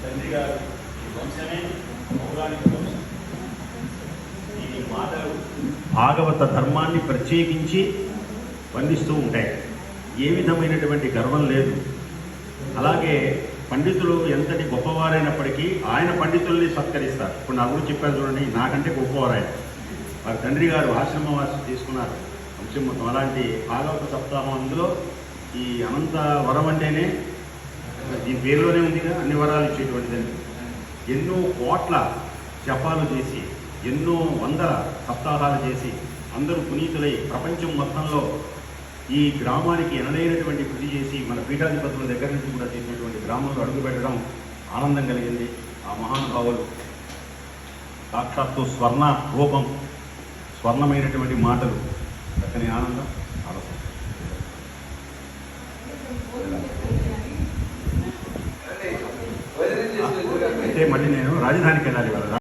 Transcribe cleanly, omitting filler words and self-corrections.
తండ్రి గారు ఈ వంశమే పౌరాణిక వంశం. ఈ మాటలు భాగవత ధర్మాన్ని ప్రత్యేకించి వర్ణిస్తూ ఉంటాయి. ఏ విధమైనటువంటి గర్వం లేదు. అలాగే పండితులు ఎంతటి గొప్పవారైనప్పటికీ ఆయన పండితుల్ని సత్కరిస్తారు. ఇప్పుడు నా గురించి చెప్పారు చూడండి, నాకంటే గొప్పవారాయన. వారి తండ్రి గారు ఆశ్రమవాసి తీసుకున్నారు వంశం మొత్తం. అలాంటి భాగవత సప్తాహం అందులో ఈ అనంత వరం అంటేనే దీని పేరులోనే ఉందిగా, అన్ని వరాలు ఇచ్చేటువంటిదండి. ఎన్నో కోట్ల జపాలు చేసి, ఎన్నో వందల సప్తాహాలు చేసి అందరూ పునీతులై ప్రపంచం మొత్తంలో ఈ గ్రామానికి ఎనలేనటువంటి కృషి చేసి మన పీఠాధిపతుల దగ్గర నుంచి కూడా చేసినటువంటి గ్రామంలో అడుగుపెట్టడం ఆనందం కలిగింది. ఆ మహానుభావులు సాక్షాత్తు స్వర్ణ రూపం, స్వర్ణమైనటువంటి మాటలు, చక్కని ఆనందం, ఆలోచన. అయితే మళ్ళీ నేను రాజధానికి వెళ్ళాలి.